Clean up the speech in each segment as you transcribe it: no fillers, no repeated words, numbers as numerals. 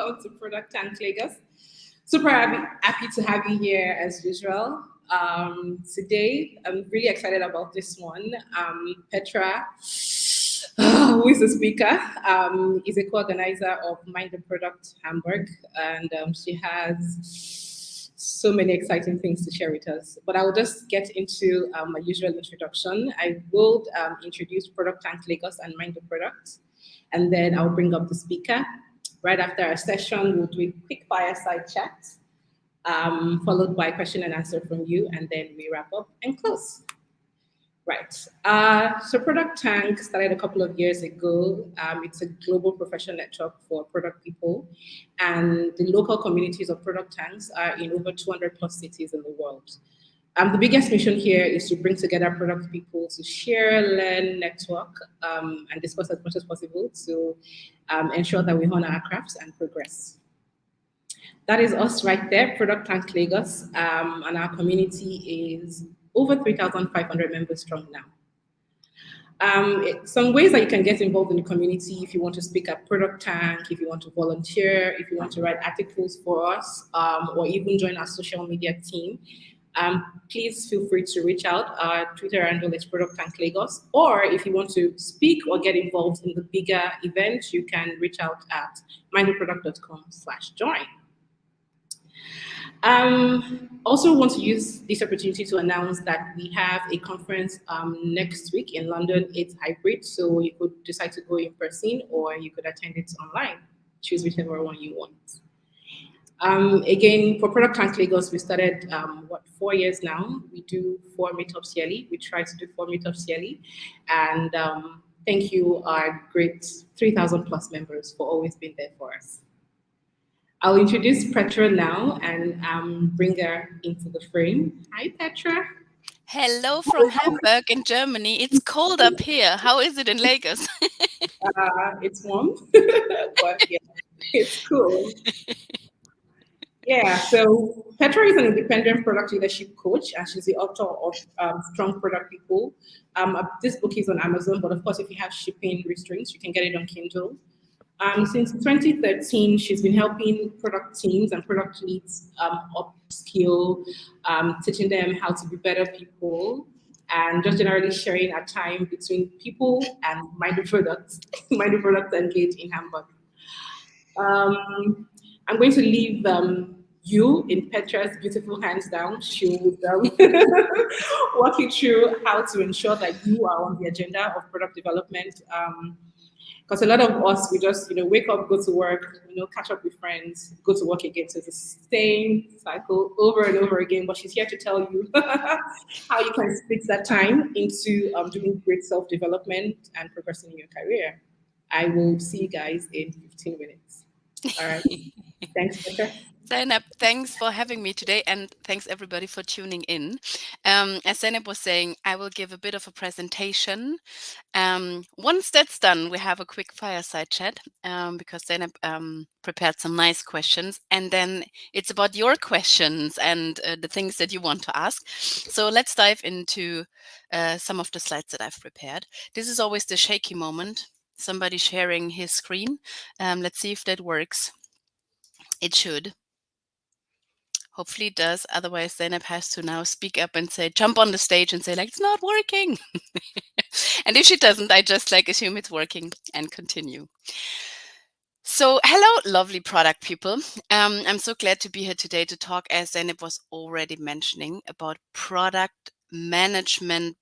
welcome to ProductTank Lagos. Super happy to have you here as usual. Today, I'm really excited about this one. Petra, who is the speaker, is a co-organizer of Mind the Product Hamburg, and she has so many exciting things to share with us. But I will just get into my usual introduction. I will introduce ProductTank Lagos and Mind the Product, and then I'll bring up the speaker. Right after our session, we'll do a quick fireside chat, followed by question and answer from you, and then we wrap up and close. Right. So ProductTank started a couple of years ago. It's a global professional network for product people, and the local communities of product tanks are in over 200 plus cities in the world. The biggest mission here is to bring together product people to share, learn, network, and discuss as much as possible to ensure that we hone our crafts and progress. That is us right there, ProductTank Lagos, and our community is over 3,500 members strong now. Some ways that you can get involved in the community if you want to speak at ProductTank, if you want to volunteer, if you want to write articles for us, or even join our social media team. Please feel free to reach out. Our Twitter handle is ProductTank Lagos, or if you want to speak or get involved in the bigger event, you can reach out at mindtheproduct.com/join. Also want to use this opportunity to announce that we have a conference next week in London. It's hybrid, so you could decide to go in person or you could attend it online. Choose whichever one you want. Again, for ProductTank Lagos, we started, 4 years now. We do 4 meetups yearly. We try to do 4 meetups yearly. And thank you, our great 3,000 plus members for always being there for us. I'll introduce Petra now and bring her into the frame. Hi, Petra. Hello from Hamburg in Germany. It's cold up here. How is it in Lagos? It's warm, but yeah, it's cool. Yeah, so Petra is an independent product leadership coach, and she's the author of Strong Product People. This book is on Amazon, but of course, if you have shipping restraints, you can get it on Kindle. Since 2013, she's been helping product teams and product leads upskill, teaching them how to be better people, and just generally sharing our time between people and Mind the Product, Mind the Product Engage in Hamburg. I'm going to leave you in Petra's beautiful hands down. She will walk you through how to ensure that you are on the agenda of product development. Because a lot of us, we just wake up, go to work, catch up with friends, go to work again. So it's the same cycle over and over again. But she's here to tell you how you can split that time into doing great self-development and progressing in your career. I will see you guys in 15 minutes. All right. Thanks, Petra. Zainab, thanks for having me today, and thanks everybody for tuning in. As Zainab was saying, I will give a bit of a presentation. Once that's done, we have a quick fireside chat because Zainab prepared some nice questions, and then it's about your questions and the things that you want to ask. So let's dive into some of the slides that I've prepared. This is always the shaky moment. Somebody sharing his screen. Let's see if that works. It should. Hopefully it does. Otherwise, Zainab has to now speak up and say, jump on the stage and say, like, it's not working. And if she doesn't, I just assume it's working and continue. So hello, lovely product people. I'm so glad to be here today to talk, as Zainab was already mentioning, about product management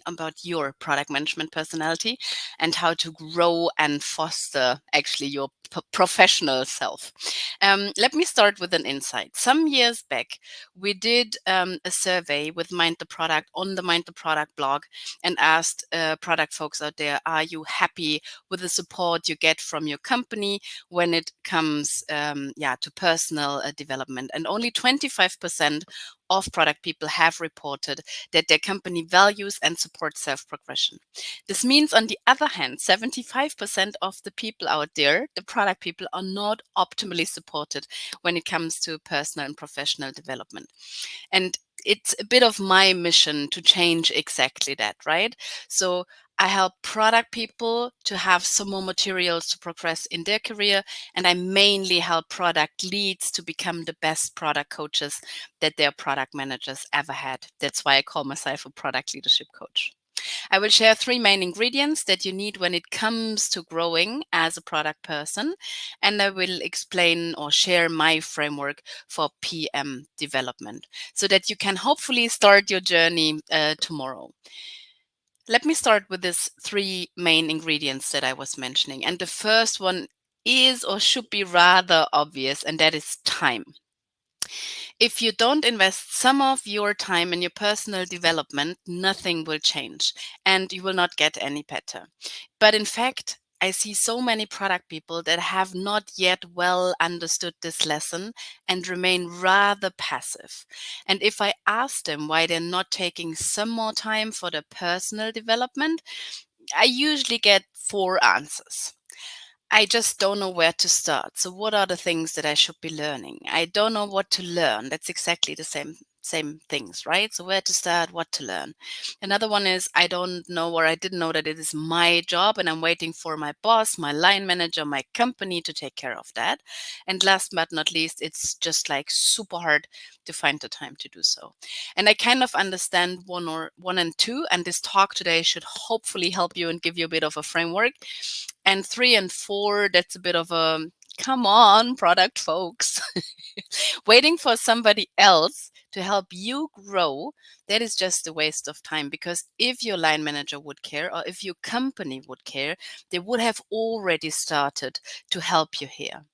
about your product management personality and how to grow and foster actually your professional self. Let me start with an insight. Some years back, we did a survey with Mind the Product on the Mind the Product blog and asked product folks out there, are you happy with the support you get from your company when it comes to personal development? And only 25% of product people have reported that their company values and supports self-progression. This means, on the other hand, 75% of the people out there, the product people, are not optimally supported when it comes to personal and professional development. And it's a bit of my mission to change exactly that, right? So I help product people to have some more materials to progress in their career. And I mainly help product leads to become the best product coaches that their product managers ever had. That's why I call myself a product leadership coach. I will share 3 main ingredients that you need when it comes to growing as a product person. And I will explain or share my framework for PM development so that you can hopefully start your journey tomorrow. Let me start with these 3 main ingredients that I was mentioning. And the first one is or should be rather obvious, and that is time. If you don't invest some of your time in your personal development, nothing will change and you will not get any better. But in fact, I see so many product people that have not yet well understood this lesson and remain rather passive. And if I ask them why they're not taking some more time for their personal development, I usually get 4 answers. I just don't know where to start. So what are the things that I should be learning? I don't know what to learn. That's exactly the same things, right? So where to start, what to learn. Another one is I don't know, or I didn't know that it is my job and I'm waiting for my boss, my line manager, my company to take care of that. And last but not least, it's just like super hard to find the time to do so. And I kind of understand one and two, and this talk today should hopefully help you and give you a bit of a framework. And 3 and 4, that's a bit of a come on, product folks. Waiting for somebody else to help you grow, that is just a waste of time, because if your line manager would care or if your company would care, they would have already started to help you here.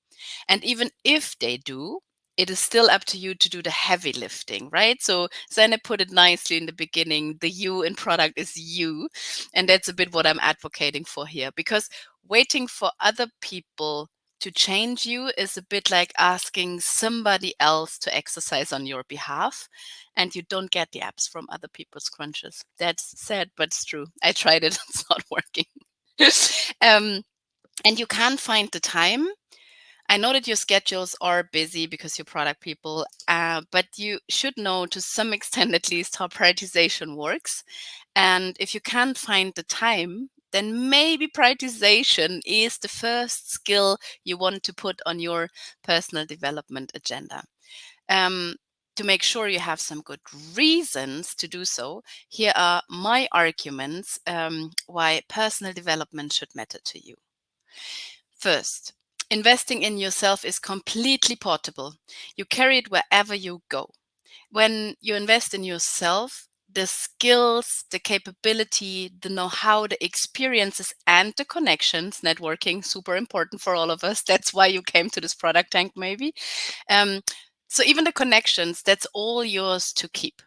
And even if they do, it is still up to you to do the heavy lifting, right? So Zainab put it nicely in the beginning, the you in product is you. And that's a bit what I'm advocating for here, because waiting for other people to change you is a bit like asking somebody else to exercise on your behalf, and you don't get the abs from other people's crunches. That's sad, but it's true. I tried it, it's not working. um, and you can't find the time. I know that your schedules are busy because you're product people, but you should know to some extent at least how prioritization works. And if you can't find the time, then maybe prioritization is the first skill you want to put on your personal development agenda. Um, to make sure you have some good reasons to do so, here are my arguments why personal development should matter to you. First, investing in yourself is completely portable. You carry it wherever you go. When you invest in yourself, the skills, the capability, the know-how, the experiences, and the connections, networking, super important for all of us. That's why you came to this product tank, maybe. Um, so even the connections, that's all yours to keep.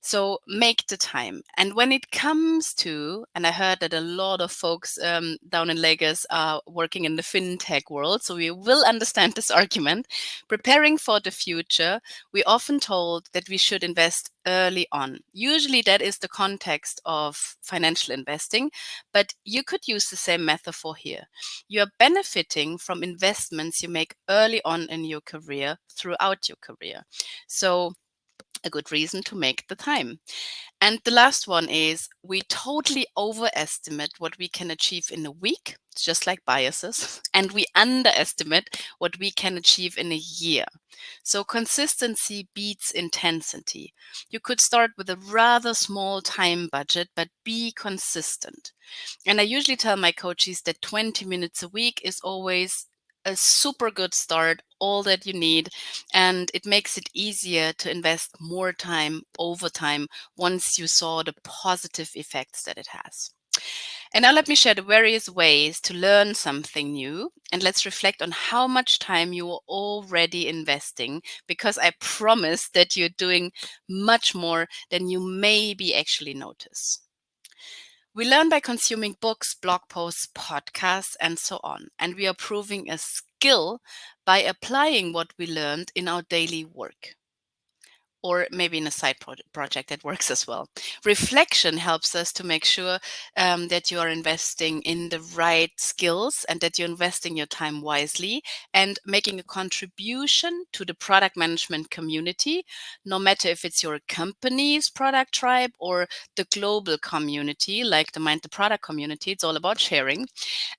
So make the time. And when it comes to, and I heard that a lot of folks down in Lagos are working in the fintech world, so we will understand this argument. Preparing for the future, we often told that we should invest early on. Usually that is the context of financial investing, but you could use the same metaphor here. You're benefiting from investments you make early on in your career throughout your career. So a good reason to make the time. And the last one is we totally overestimate what we can achieve in a week. It's just like biases. And we underestimate what we can achieve in a year. So consistency beats intensity. You could start with a rather small time budget, but be consistent. And I usually tell my coaches that 20 minutes a week is always a super good start, all that you need. And it makes it easier to invest more time over time once you saw the positive effects that it has. And now let me share the various ways to learn something new. And let's reflect on how much time you are already investing, because I promise that you're doing much more than you maybe actually notice. We learn by consuming books, blog posts, podcasts, and so on. And we are proving a skill by applying what we learned in our daily work. or maybe in a side project that works as well. Reflection helps us to make sure that you are investing in the right skills and that you're investing your time wisely and making a contribution to the product management community, no matter if it's your company's product tribe or the global community, like the Mind the Product community. It's all about sharing.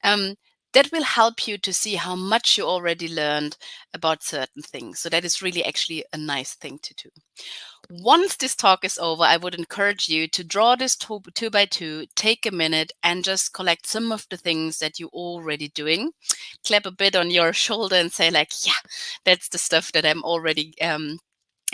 Um, that will help you to see how much you already learned about certain things. So that is really actually a nice thing to do. Once this talk is over, I would encourage you to draw this two by two, take a minute and just collect some of the things that you're already doing. Clap a bit on your shoulder and say like, yeah, that's the stuff that I'm already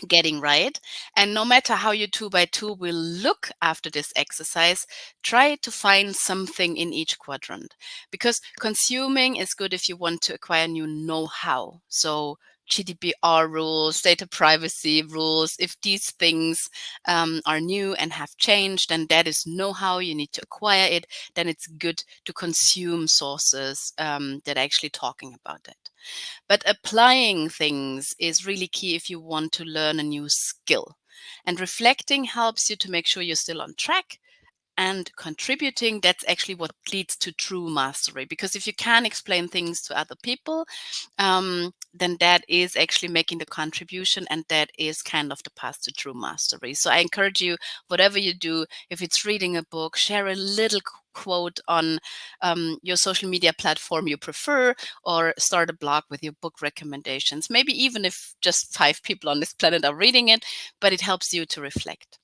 getting right. And no matter how your two by two will look after this exercise, try to find something in each quadrant, because consuming is good if you want to acquire new know-how. So GDPR rules, data privacy rules, if these things are new and have changed, then that is know-how, you need to acquire it, then it's good to consume sources that are actually talking about that. But applying things is really key if you want to learn a new skill. And reflecting helps you to make sure you're still on track. And contributing, that's actually what leads to true mastery. Because if you can explain things to other people, then that is actually making the contribution, and that is kind of the path to true mastery. So I encourage you, whatever you do, if it's reading a book, share a little quote on your social media platform you prefer, or start a blog with your book recommendations. Maybe even if just 5 people on this planet are reading it, but it helps you to reflect.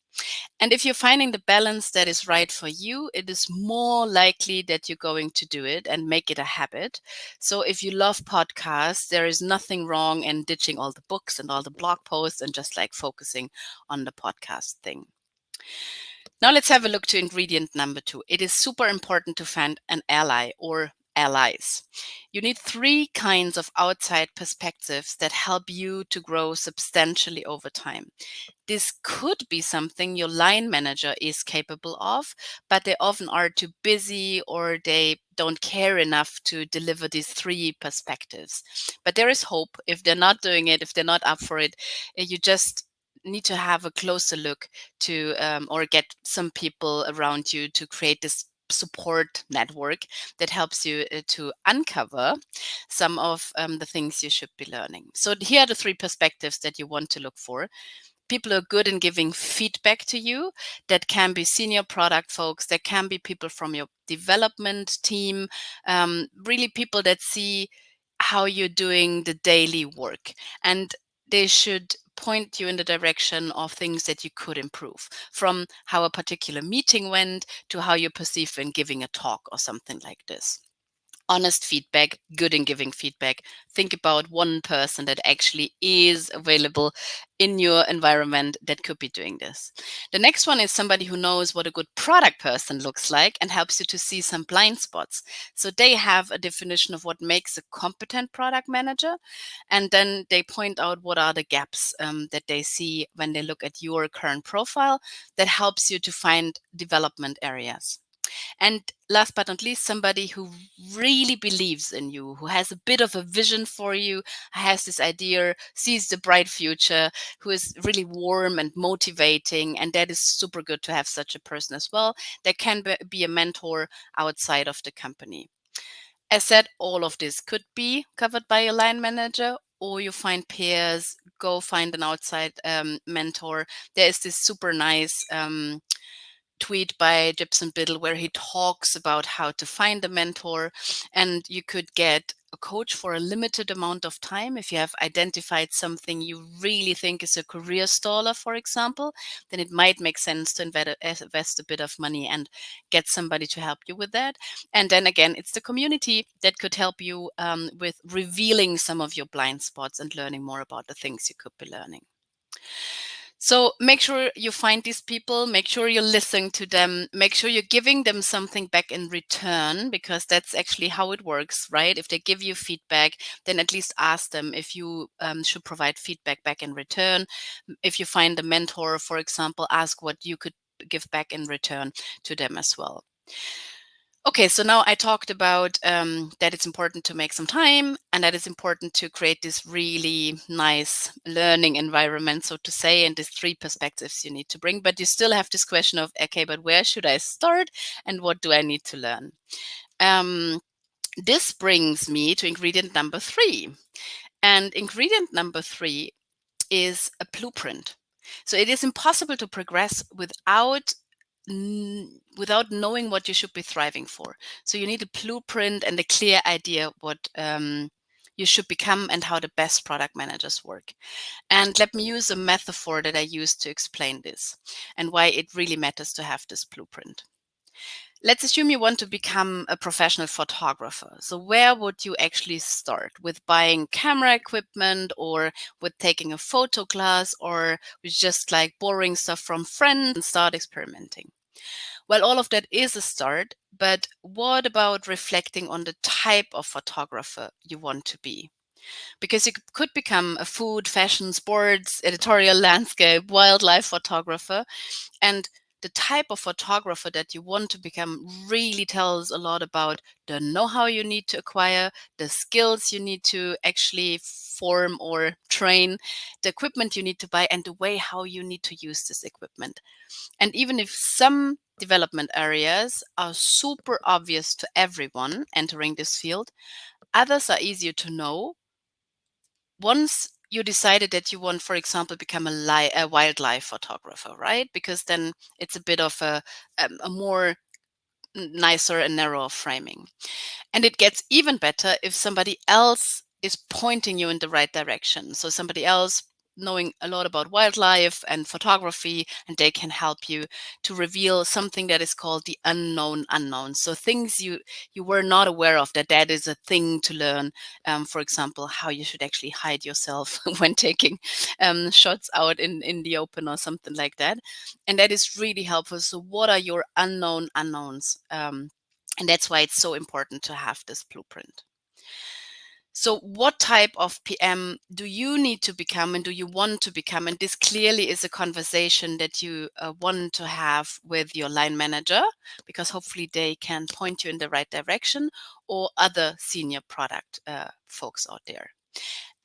And if you're finding the balance that is right for you, it is more likely that you're going to do it and make it a habit. So if you love podcasts, there is nothing wrong in ditching all the books and all the blog posts and just like focusing on the podcast thing. Now let's have a look to ingredient number 2. It is super important to find an ally or allies. You need 3 kinds of outside perspectives that help you to grow substantially over time. This could be something your line manager is capable of, but they often are too busy or they don't care enough to deliver these 3 perspectives. But there is hope. If they're not doing it, if they're not up for it, you just need to have a closer look to or get some people around you to create this support network that helps you to uncover some of the things you should be learning. So here are the 3 perspectives that you want to look for. People are good in giving feedback to you. That can be senior product folks, that can be people from your development team, really people that see how you're doing the daily work. And they should point you in the direction of things that you could improve, from how a particular meeting went to how you perceive when giving a talk or something like this. Honest feedback, good in giving feedback. Think about one person that actually is available in your environment that could be doing this. The next one is somebody who knows what a good product person looks like and helps you to see some blind spots. So they have a definition of what makes a competent product manager, and then they point out what are the gaps that they see when they look at your current profile that helps you to find development areas. And last but not least, somebody who really believes in you, who has a bit of a vision for you, has this idea, sees the bright future, who is really warm and motivating. And that is super good to have such a person as well. That can be a mentor outside of the company. As said, all of this could be covered by a line manager, or you find peers, go find an outside mentor. There is this super nice tweet by Gibson Biddle where he talks about how to find a mentor, and you could get a coach for a limited amount of time. If you have identified something you really think is a career staller, for example, then it might make sense to invest a bit of money and get somebody to help you with that. And then again, it's the community that could help you with revealing some of your blind spots and learning more about the things you could be learning. So make sure you find these people, make sure you listen to them, make sure you're giving them something back in return, because that's actually how it works, right? If they give you feedback, then at least ask them if you should provide feedback back in return. If you find a mentor, for example, ask what you could give back in return to them as well. Okay, so now I talked about that it's important to make some time and that it's important to create this really nice learning environment, so to say, and these three perspectives you need to bring. But you still have this question of, okay, but where should I start and what do I need to learn? This brings me to ingredient number 3. And ingredient number 3 is a blueprint. So it is impossible to progress without knowing what you should be thriving for. So you need a blueprint and a clear idea what you should become and how the best product managers work. And let me use a metaphor that I use to explain this and why it really matters to have this blueprint. Let's assume you want to become a professional photographer. So where would you actually start? With buying camera equipment or with taking a photo class or with just like borrowing stuff from friends and start experimenting? Well, all of that is a start, but what about reflecting on the type of photographer you want to be? Because you could become a food, fashion, sports, editorial, landscape, wildlife photographer, and the type of photographer that you want to become really tells a lot about the know-how you need to acquire, the skills you need to actually form or train, the equipment you need to buy, and the way how you need to use this equipment. And even if some development areas are super obvious to everyone entering this field, others are easier to know once you decided that you want, for example, become a wildlife photographer, right? Because then it's a bit of a more nicer and narrower framing. And it gets even better if somebody else is pointing you in the right direction. So somebody else knowing a lot about wildlife and photography, and they can help you to reveal something that is called the unknown unknown. So things you were not aware of, that is a thing to learn. For example, how you should actually hide yourself when taking shots out in the open or something like that. And that is really helpful. So what are your unknown unknowns? And that's why it's so important to have this blueprint. So, what type of PM do you need to become and do you want to become? And this clearly is a conversation that you want to have with your line manager, because hopefully they can point you in the right direction, or other senior product folks out there.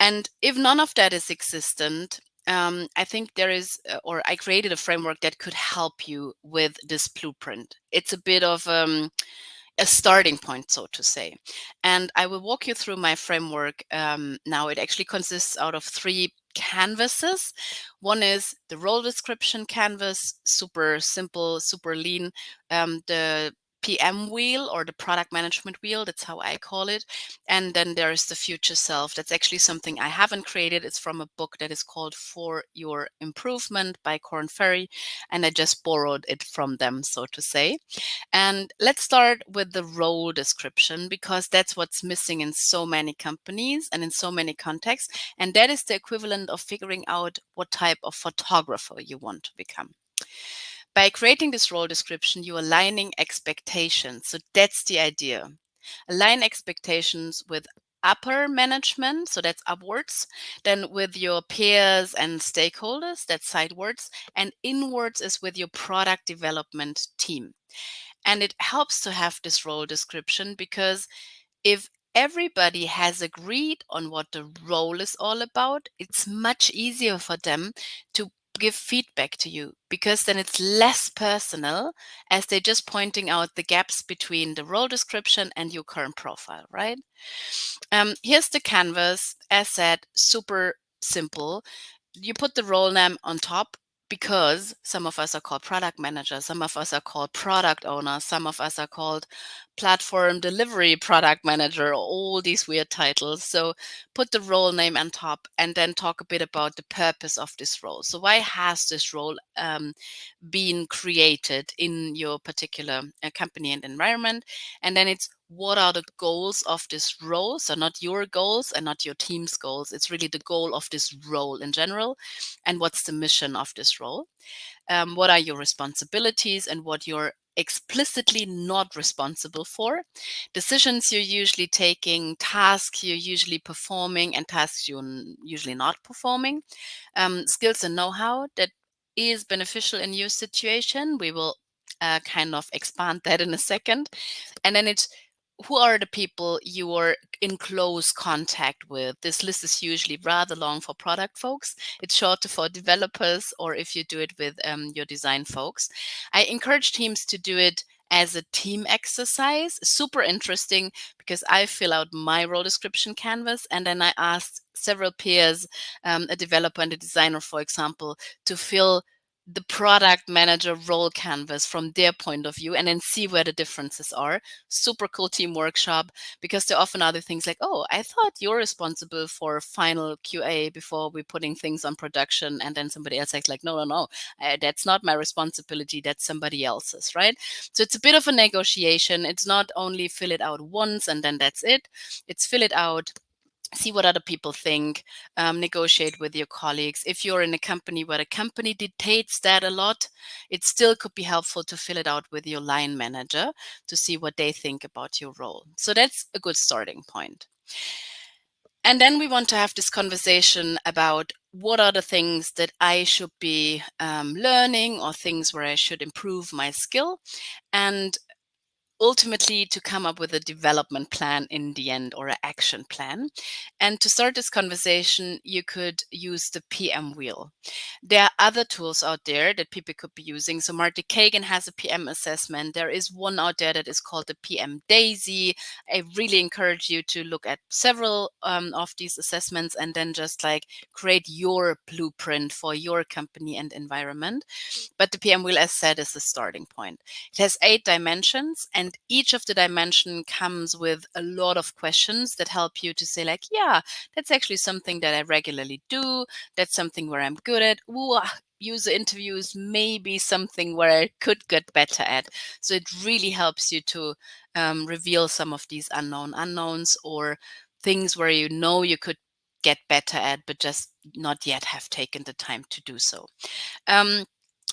And if none of that is existent, I think there is, or I created a framework that could help you with this blueprint. It's a bit of a starting point, so to say. And I will walk you through my framework now. It actually consists out of 3 canvases. One is the role description canvas, super simple, super lean. The PM wheel, or the product management wheel, that's how I call it. And then there is the future self. That's actually something I haven't created. It's from a book that is called For Your Improvement by Corn Ferry. And I just borrowed it from them, so to say. And let's start with the role description, because that's what's missing in so many companies and in so many contexts. And that is the equivalent of figuring out what type of photographer you want to become. By creating this role description, you're aligning expectations. So that's the idea. Align expectations with upper management, so that's upwards, then with your peers and stakeholders, that's sidewards, and inwards is with your product development team. And it helps to have this role description, because if everybody has agreed on what the role is all about, it's much easier for them to give feedback to you, because then it's less personal, as they're just pointing out the gaps between the role description and your current profile, right? Here's the canvas. As said, super simple. You put the role name on top, because some of us are called product managers, some of us are called product owners, some of us are called platform delivery product manager, all these weird titles. So put the role name on top, and then talk a bit about the purpose of this role. So why has this role been created in your particular company and environment? And then it's, what are the goals of this role? So not your goals and not your team's goals. It's really the goal of this role in general. And what's the mission of this role? What are your responsibilities and what you're explicitly not responsible for? Decisions you're usually taking, tasks you're usually performing, and tasks you're usually not performing. Skills and know-how that is beneficial in your situation. We will kind of expand that in a second. And then it's who are the people you are in close contact with. This list is usually rather long for product folks. It's shorter for developers, or if you do it with your design folks. I encourage teams to do it as a team exercise. Super interesting because I fill out my role description canvas and then I ask several peers, a developer and a designer, for example, to fill the product manager role canvas from their point of view and then see where the differences are. Super cool team workshop because there are often other things like, oh, I thought you're responsible for final QA before we're putting things on production. And then somebody else is like, no, that's not my responsibility. That's somebody else's, right? So it's a bit of a negotiation. It's not only fill it out once and then that's it. It's fill it out, see what other people think, negotiate with your colleagues. If you're in a company where the company dictates that a lot, it still could be helpful to fill it out with your line manager to see what they think about your role. So that's a good starting point. And then we want to have this conversation about what are the things that I should be learning or things where I should improve my skill. And ultimately to come up with a development plan in the end or an action plan. And to start this conversation, you could use the PM wheel. There are other tools out there that people could be using. So Marty Kagan has a PM assessment. There is one out there that is called the PM Daisy. I really encourage you to look at several of these assessments and then just like create your blueprint for your company and environment. But the PM wheel, as said, is the starting point. It has 8 dimensions, and each of the dimension comes with a lot of questions that help you to say like, yeah, that's actually something that I regularly do. That's something where I'm good at. Ooh, user interviews may be something where I could get better at. So it really helps you to reveal some of these unknown unknowns or things where you know you could get better at, but just not yet have taken the time to do so.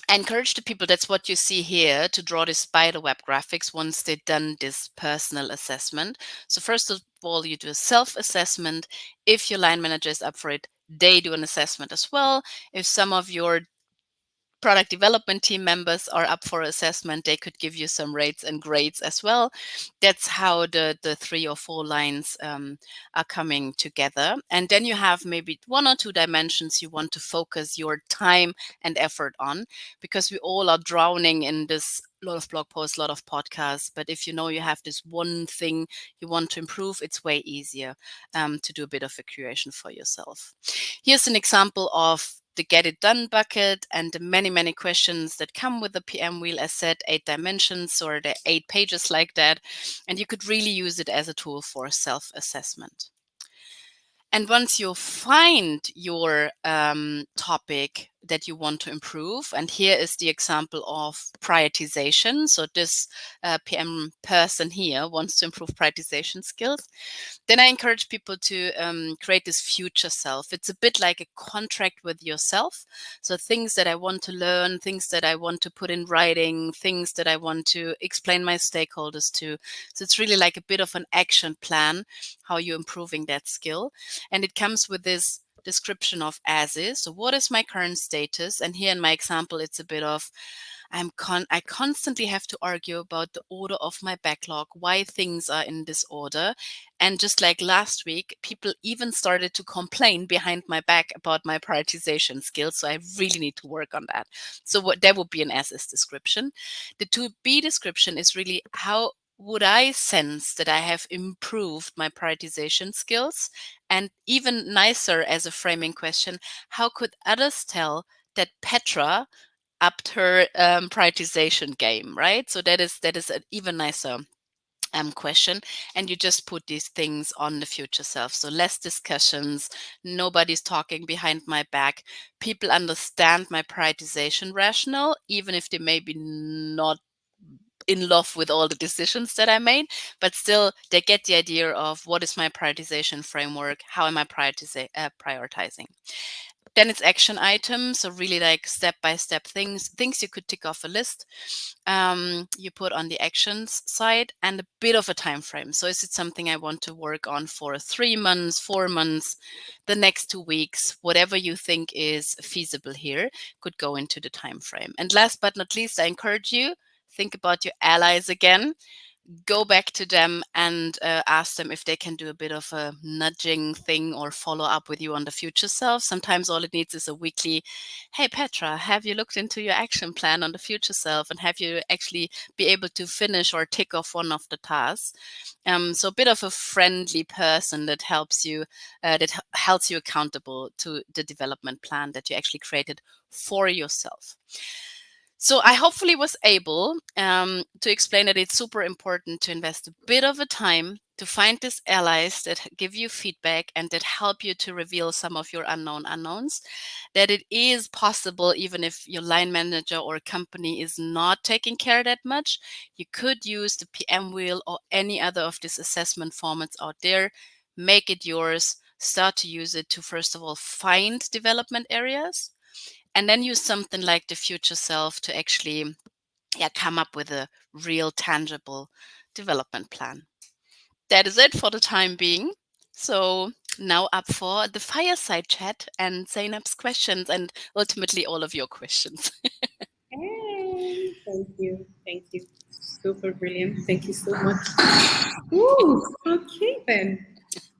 I encourage the people, that's what you see here, to draw the spider web graphics once they've done this personal assessment. So first of all, you do a self-assessment. If your line manager is up for it, they do an assessment as well. If some of your product development team members are up for assessment, they could give you some rates and grades as well. That's how the 3 or 4 lines are coming together. And then you have maybe 1 or 2 dimensions you want to focus your time and effort on, because we all are drowning in this lot of blog posts, a lot of podcasts. But if you know you have this one thing you want to improve, it's way easier to do a bit of a curation for yourself. Here's an example of the get it done bucket and the many questions that come with the PM wheel. As said, 8 dimensions or the 8 pages like that. And you could really use it as a tool for self-assessment. And once you find your topic that you want to improve, and here is the example of prioritization. So this PM person here wants to improve prioritization skills. Then I encourage people to create this future self. It's a bit like a contract with yourself. So things that I want to learn, things that I want to put in writing, things that I want to explain my stakeholders to. So it's really like a bit of an action plan, how you're improving that skill. And it comes with this description of as is. So what is my current status? And here in my example, it's a bit of I constantly have to argue about the order of my backlog, why things are in this order. And just like last week, people even started to complain behind my back about my prioritization skills. So I really need to work on that. So that would be an as is description. The to be description is really how would I sense that I have improved my prioritization skills? And even nicer as a framing question, how could others tell that Petra upped her prioritization game, right? So that is an even nicer question. And you just put these things on the future self. So less discussions, nobody's talking behind my back. People understand my prioritization rationale, even if they may be not in love with all the decisions that I made, but still they get the idea of what is my prioritization framework, how am I prioritizing. Then it's action items, so really like step-by-step things you could tick off a list. You put on the actions side and a bit of a time frame. So is it something I want to work on for 3 months, 4 months, the next 2 weeks, whatever you think is feasible here could go into the time frame. And last but not least, I encourage you, think about your allies again, go back to them and ask them if they can do a bit of a nudging thing or follow up with you on the future self. Sometimes all it needs is a weekly, hey, Petra, have you looked into your action plan on the future self? And have you actually be able to finish or tick off one of the tasks? So a bit of a friendly person that helps you, holds you accountable to the development plan that you actually created for yourself. So I hopefully was able to explain that it's super important to invest a bit of a time to find these allies that give you feedback and that help you to reveal some of your unknowns, that it is possible, even if your line manager or company is not taking care that much, you could use the PM wheel or any other of these assessment formats out there, make it yours, start to use it to, first of all, find development areas, and then use something like the future self to actually come up with a real tangible development plan. That is it for the time being. So now up for the fireside chat and Zainab's questions and ultimately all of your questions. Hey, thank you. Thank you. Super brilliant. Thank you so much. Ooh, okay then.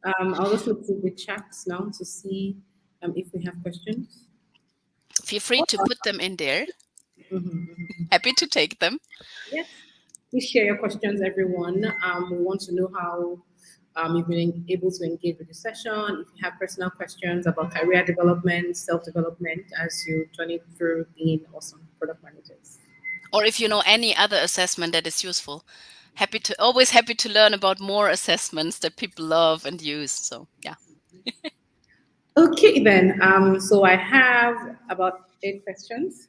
I'll just look through the chats now to see if we have questions. Feel free to put them in there. Happy to take them. Yes. Please share your questions, everyone. We want to know how you've been able to engage with the session. If you have personal questions about career development, self development as you journey through being awesome product managers. Or if you know any other assessment that is useful. Always happy to learn about more assessments that people love and use. So yeah. Okay, then. So I have about 8 questions.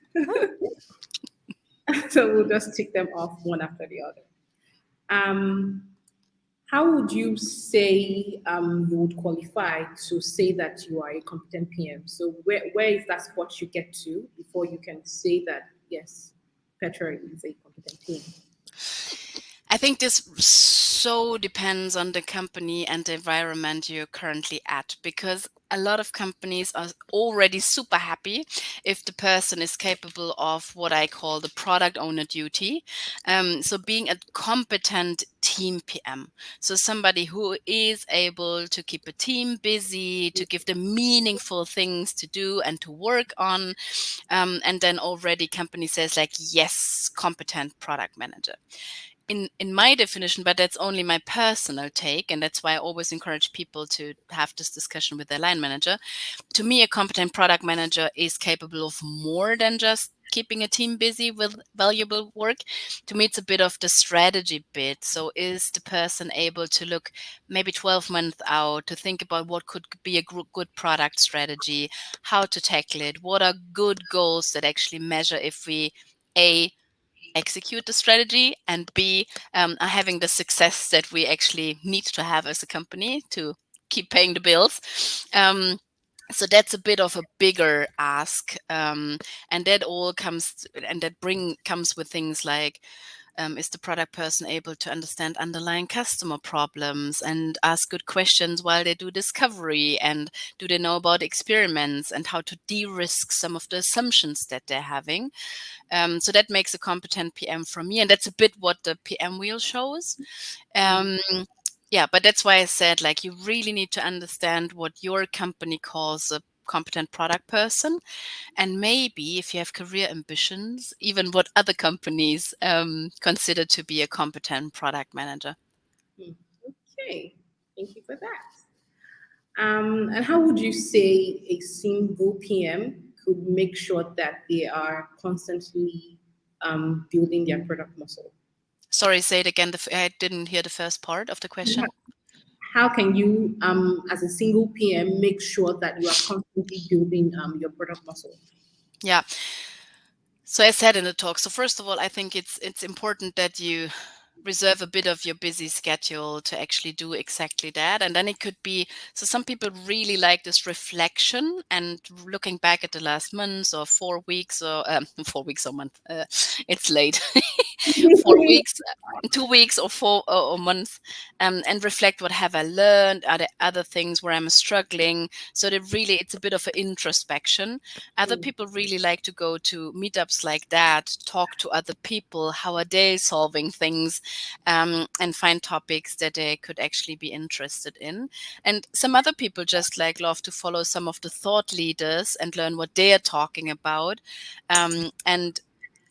So we'll just tick them off one after the other. Um, how would you say you would qualify to say that you are a competent PM? So where is that spot you get to before you can say that, yes, Petra is a competent PM? I think this so depends on the company and the environment you're currently at, because a lot of companies are already super happy if the person is capable of what I call the product owner duty. So being a competent team PM. So somebody who is able to keep a team busy, to give them meaningful things to do and to work on. And then already company says like, yes, competent product manager. In my definition, but that's only my personal take, and that's why I always encourage people to have this discussion with their line manager. To me, a competent product manager is capable of more than just keeping a team busy with valuable work. To me, it's a bit of the strategy bit. So is the person able to look maybe 12 months out to think about what could be a good product strategy, how to tackle it, what are good goals that actually measure if we execute the strategy, and B, are having the success that we actually need to have as a company to keep paying the bills. So that's a bit of a bigger ask, and that all comes with things like, is the product person able to understand underlying customer problems and ask good questions while they do discovery? And do they know about experiments and how to de-risk some of the assumptions that they're having? So that makes a competent PM for me. And that's a bit what the PM wheel shows. But that's why I said, like, you really need to understand what your company calls a competent product person, and maybe if you have career ambitions, even what other companies consider to be a competent product manager. Okay, thank you for that. And how would you say a single PM could make sure that they are constantly building their product muscle? Sorry, say it again. I didn't hear the first part of the question. How can you, as a single PM, make sure that you are constantly building your product muscle? Yeah. So I said in the talk, so first of all, I think it's important that you reserve a bit of your busy schedule to actually do exactly that. And then it could be, so some people really like this reflection and looking back at the last months or 4 weeks or 4 weeks or month. It's late. 4 weeks, 2 weeks or 4 months, and reflect, what have I learned? Are there other things where I'm struggling? So it's a bit of an introspection. Other people really like to go to meetups like that, talk to other people, how are they solving things, and find topics that they could actually be interested in. And some other people just love to follow some of the thought leaders and learn what they are talking about. And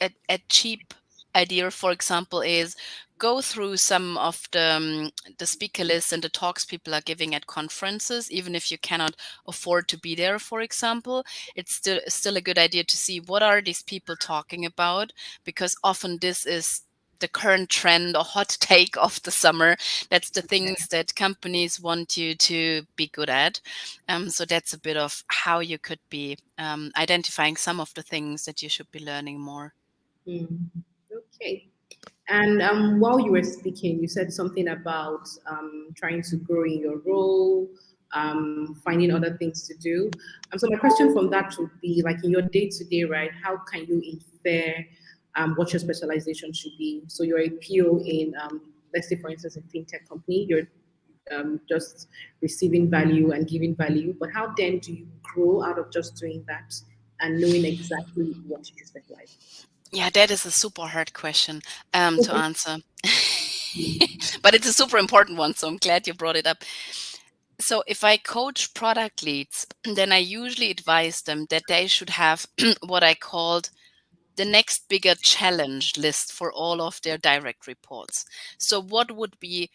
a cheap idea, for example, is go through some of the speaker lists and the talks people are giving at conferences, even if you cannot afford to be there, for example. It's still a good idea to see what are these people talking about, because often this is the current trend or hot take of the summer. That's the things that companies want you to be good at. So that's a bit of how you could be identifying some of the things that you should be learning more. Okay. And while you were speaking, you said something about trying to grow in your role, finding other things to do. So my question from that would be, like, in your day to day, right? How can you infer what your specialization should be? So you're a PO in, let's say, for instance, a fintech company. You're just receiving value and giving value. But how then do you grow out of just doing that and knowing exactly what you specialize Yeah, that is a super hard question to answer. But it's a super important one, so I'm glad you brought it up. So if I coach product leads, then I usually advise them that they should have what I called the next bigger challenge list for all of their direct reports. So what would be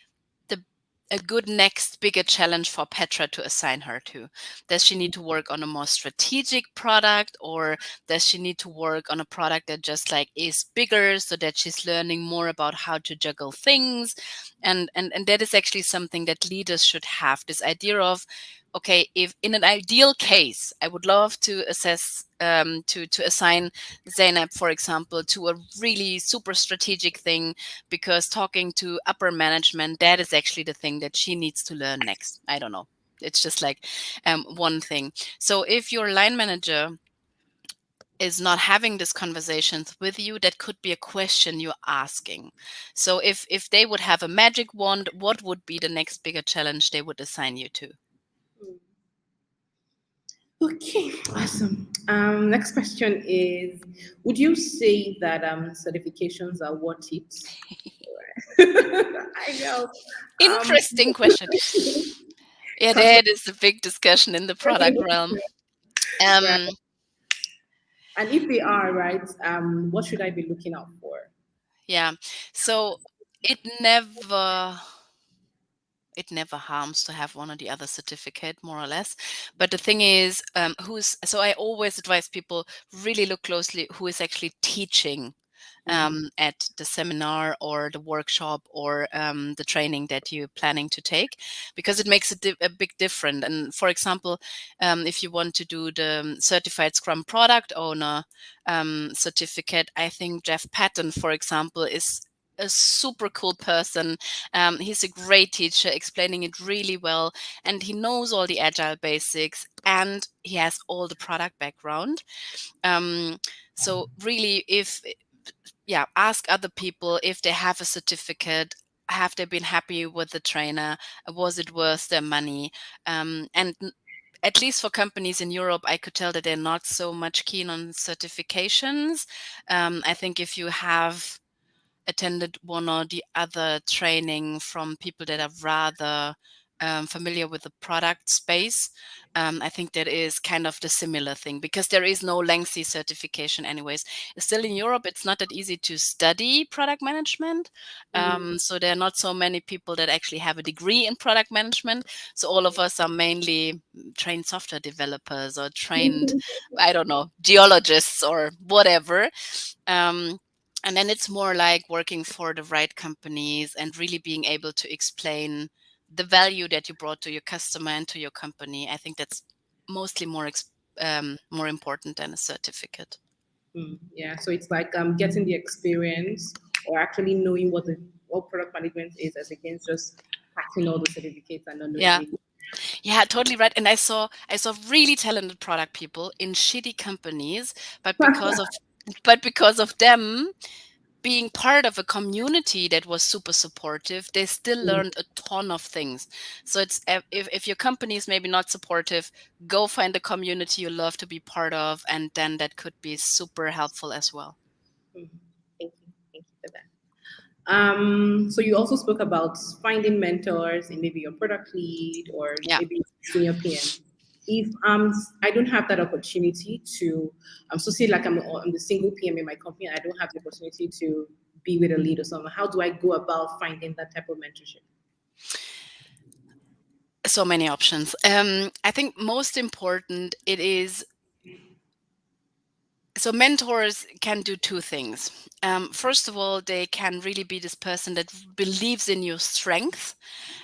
the a good next bigger challenge for Petra to assign her to? Does she need to work on a more strategic product, or does she need to work on a product that just is bigger, so that she's learning more about how to juggle things? And that is actually something that leaders should have, this idea of, okay, if in an ideal case, I would love to assess to assign Zainab, for example, to a really super strategic thing, because talking to upper management, that is actually the thing that she needs to learn next. I don't know. It's just one thing. So if your line manager is not having these conversations with you, that could be a question you're asking. So if they would have a magic wand, what would be the next bigger challenge they would assign you to? Okay, awesome. Next question is: would you say that certifications are worth it? I know. Um, Interesting question. Yeah, that is a big discussion in the product realm. right. Um, And if they are right, what should I be looking out for? yeah. So it never it never harms to have one or the other certificate, more or less. But the thing is, so I always advise people really look closely who is actually teaching at the seminar or the workshop or the training that you're planning to take, because it makes a big difference. And for example, if you want to do the certified Scrum product owner certificate, I think Jeff Patton, for example, is a super cool person. He's a great teacher, explaining it really well, and he knows all the agile basics, and he has all the product background. So really, if ask other people if they have a certificate. Have they been happy with the trainer? Was it worth their money? At least for companies in Europe, I could tell that they're not so much keen on certifications. I think if you have attended one or the other training from people that are rather familiar with the product space, I think that is kind of the similar thing, because there is no lengthy certification anyways. Still in Europe, it's not that easy to study product management. So there are not so many people that actually have a degree in product management. So all of us are mainly trained software developers or trained, I don't know, geologists or whatever. Um, and then it's more like working for the right companies and really being able to explain the value that you brought to your customer and to your company. I think that's mostly more important than a certificate. Yeah, so it's like getting the experience or actually knowing what the what product management is as against just passing all the certificates and not knowing Yeah. anything. Yeah, totally right. And I saw really talented product people in shitty companies, but because of them being part of a community that was super supportive, they still learned a ton of things. So it's if your company is maybe not supportive, go find a community you love to be part of, and then that could be super helpful as well. Mhm. Thank you for that. So you also spoke about finding mentors in maybe your product lead or Yeah. maybe senior PM. If I don't have that opportunity to, so say like I'm the single PM in my company, and I don't have the opportunity to be with a lead or something. How do I go about finding that type of mentorship? So many options. I think most important it is, so mentors can do two things. First of all, they can really be this person that believes in your strength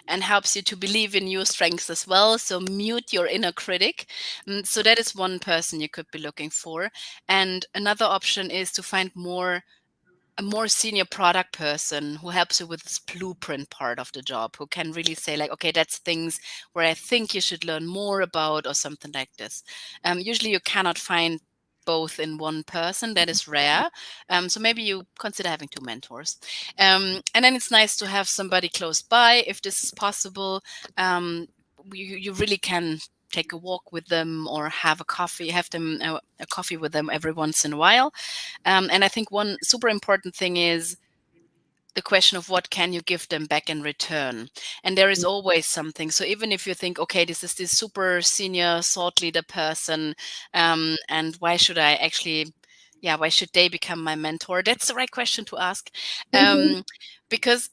and helps you to believe in your strengths as well. So mute your inner critic. So that is one person you could be looking for. And another option is to find a more senior product person who helps you with this blueprint part of the job, who can really say like, okay, that's things where I think you should learn more about or something like this. Usually you cannot find both in one person. That is rare. So maybe you consider having two mentors. And then it's nice to have somebody close by if this is possible. You really can take a walk with them or have a coffee with them every once in a while. And I think one super important thing is the question of what can you give them back in return. And there is always something. So even if you think, okay, this is this super senior thought leader person, and why should they become my mentor? That's the right question to ask. Mhm. Because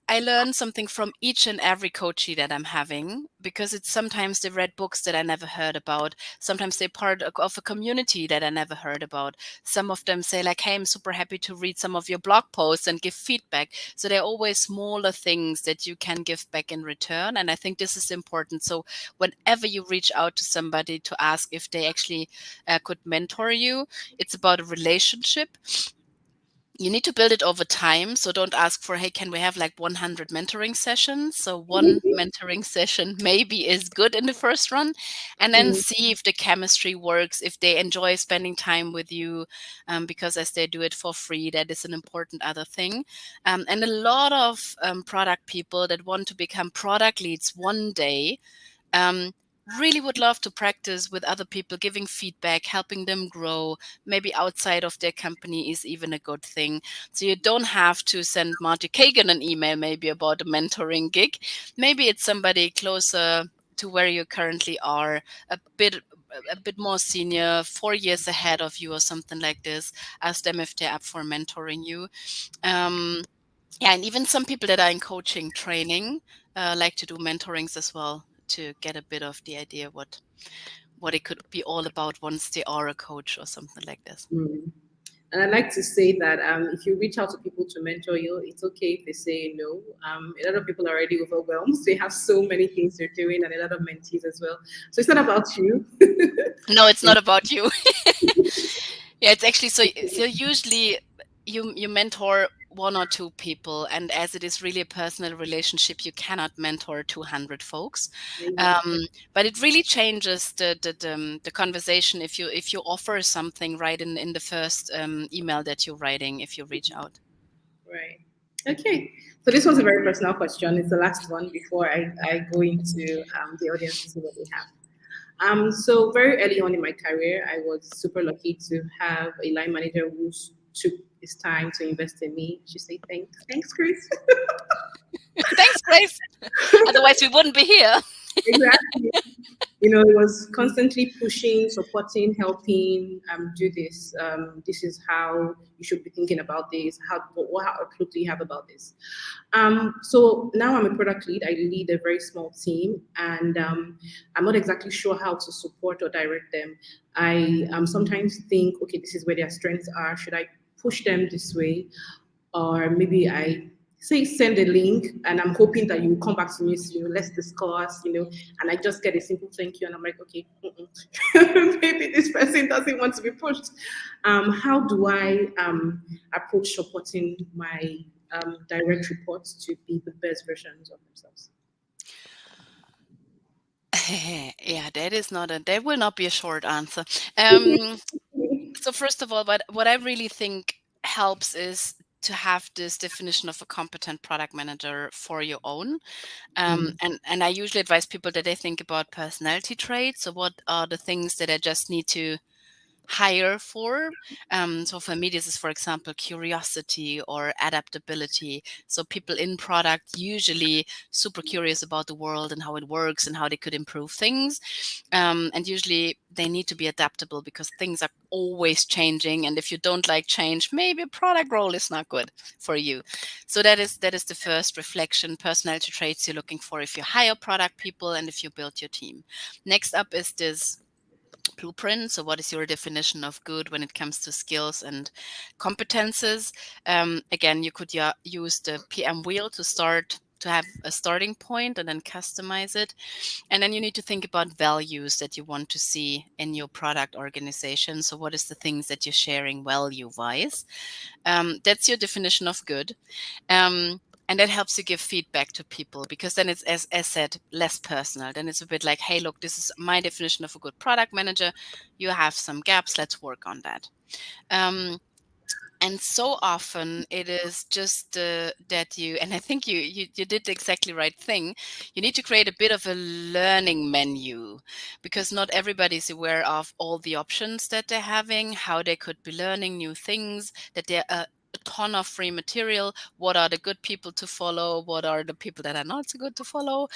I learn something from each and every coachee that I'm having, because it's sometimes they read books that I never heard about. Sometimes they're part of a community that I never heard about. Some of them say like, hey, I'm super happy to read some of your blog posts and give feedback. So there are always smaller things that you can give back in return. And I think this is important. So whenever you reach out to somebody to ask if they actually could mentor you, it's about a relationship. You need to build it over time. So don't ask for, hey, can we have like 100 mentoring sessions? So one mentoring session maybe is good in the first run, and then Mhm. see if the chemistry works, if they enjoy spending time with you, because as they do it for free, that is an important other thing. And a lot of product people that want to become product leads one day, um, really would love to practice with other people, giving feedback, helping them grow. Maybe outside of their company is even a good thing. So you don't have to send Marty Kagan an email maybe about a mentoring gig. Maybe it's somebody closer to where you currently are, a bit more senior, 4 years ahead of you or something like this. Ask them if they're up for mentoring you. Um, yeah, and even some people that are in coaching training like to do mentorings as well, to get a bit of the idea what it could be all about once they are a coach or something like this. Mm. And I'd like to say that if you reach out to people to mentor you, it's okay if they say no. A lot of people are already overwhelmed. They have so many things they're doing and a lot of mentees as well. So it's not about you. No, it's not about you. Yeah, it's actually so usually you mentor one or two people, and as it is really a personal relationship, you cannot mentor 200 folks. Exactly. um, but it really changes the conversation if you offer something right in the first email that you're writing, if you reach out. Right. Okay. So this was a very personal question. It's the last one before I go into the audience to see what they have. So very early on in my career, I was super lucky to have a line manager who took his time to invest in me. She said, thanks, Chris. Thanks, Grace. Otherwise we wouldn't be here. Exactly. It was constantly pushing, supporting, helping, do this. This is how you should be thinking about this. How outlook do you have about this? So now I'm a product lead. I lead a very small team, and I'm not exactly sure how to support or direct them. I sometimes think, okay, this is where their strengths are. Should I push them this way? Or maybe I say send a link and I'm hoping that you will come back to me, so, let's discuss, and I just get a simple thank you and I'm like, okay, maybe this person doesn't want to be pushed. How do I approach supporting my direct reports to be the best versions of themselves? Yeah, that will not be a short answer. Um, so first of all, what I really think helps is to have this definition of a competent product manager for your own. And I usually advise people that they think about personality traits. So what are the things that I just need to hire for? So for me, this is, for example, curiosity or adaptability. So people in product usually super curious about the world and how it works and how they could improve things. And usually they need to be adaptable because things are always changing. And if you don't like change, maybe a product role is not good for you. So that is the first reflection, personality traits you're looking for if you hire product people and if you build your team. Next up is this blueprint. So what is your definition of good when it comes to skills and competences? Again, you could use the PM wheel to have a starting point and then customize it. And then you need to think about values that you want to see in your product organization. So what is the things that you're sharing value wise? That's your definition of good. And that helps you give feedback to people because then it's, as said, less personal. Then it's a bit like, hey, look, this is my definition of a good product manager. You have some gaps. Let's work on that. Um, and so often it is just that and I think you did the exactly right thing. You need to create a bit of a learning menu because not everybody is aware of all the options that they're having, how they could be learning new things, that there are a ton of free material. What are the good people to follow? What are the people that are not so good to follow?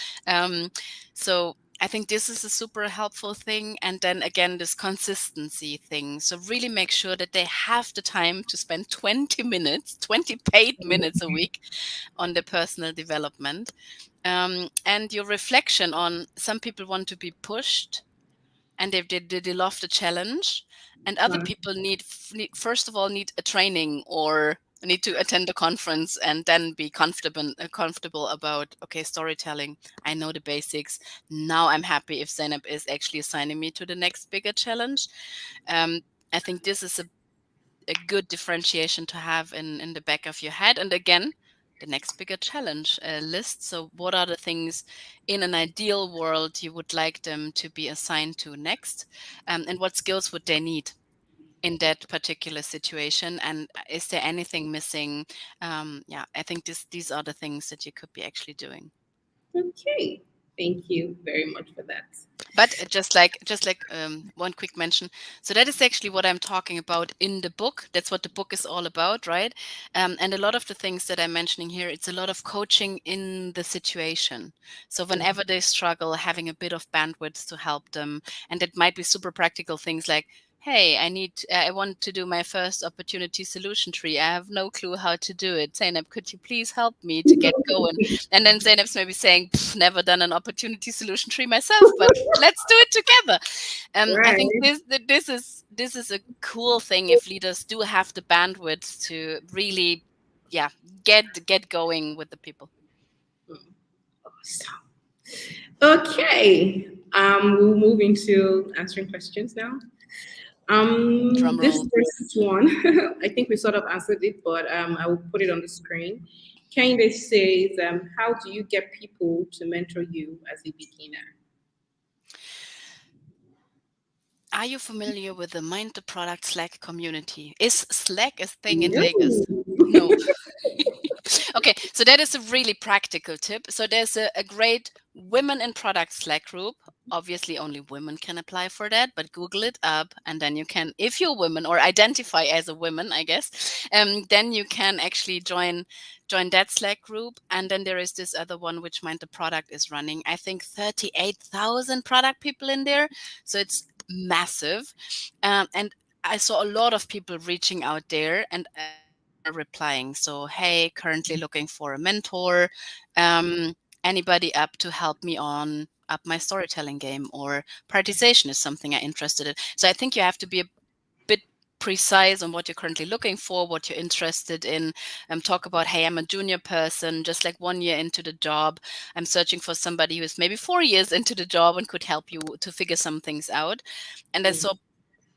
So I think this is a super helpful thing. And then again, this consistency thing. So really make sure that they have the time to spend 20 minutes, 20 paid minutes a week on the personal development. And your reflection on some people want to be pushed and they love the challenge, and other people first of all need a training or need to attend a conference and then be comfortable about, okay, storytelling, I know the basics. Now I'm happy if Zainab is actually assigning me to the next bigger challenge. I think this is a good differentiation to have in the back of your head. And again, the next bigger challenge list. So what are the things in an ideal world you would like them to be assigned to next? And what skills would they need in that particular situation? And is there anything missing? Yeah, I think these are the things that you could be actually doing. Okay, thank you very much for that. But just like one quick mention, so that is actually what I'm talking about in the book. That's what the book is all about, right? And a lot of the things that I'm mentioning here, it's a lot of coaching in the situation. So whenever they struggle, having a bit of bandwidth to help them, and it might be super practical things like, hey, I want to do my first opportunity solution tree. I have no clue how to do it. Zainab, could you please help me to get going? And then Zainab's maybe saying, never done an opportunity solution tree myself, but let's do it together. I think Right. this is a cool thing if leaders do have the bandwidth to really, yeah, get going with the people. Awesome. Okay. We'll move into answering questions now. Drum This roll. first one, I think we sort of answered it, but I will put it on the screen. Candace says, "How do you get people to mentor you as a beginner?" Are you familiar with the Mind the Product Slack community? Is Slack a thing in No. Vegas? No. Okay, so that is a really practical tip. So there's a great women in product Slack group. Obviously, only women can apply for that, but Google it up, and then you can, if you're women or identify as a woman, I guess, then you can actually join that Slack group. And then there is this other one which Mind the Product is running. I think 38,000 product people in there, so it's massive. And I saw a lot of people reaching out there, and are replying. So, hey, currently looking for a mentor. Um, Anybody up to help me on up my storytelling game, or prioritization is something I'm interested in. So I think you have to be a bit precise on what you're currently looking for, what you're interested in. Talk about, hey, I'm a junior person, just like 1 year into the job. I'm searching for somebody who is maybe 4 years into the job and could help you to figure some things out. And I saw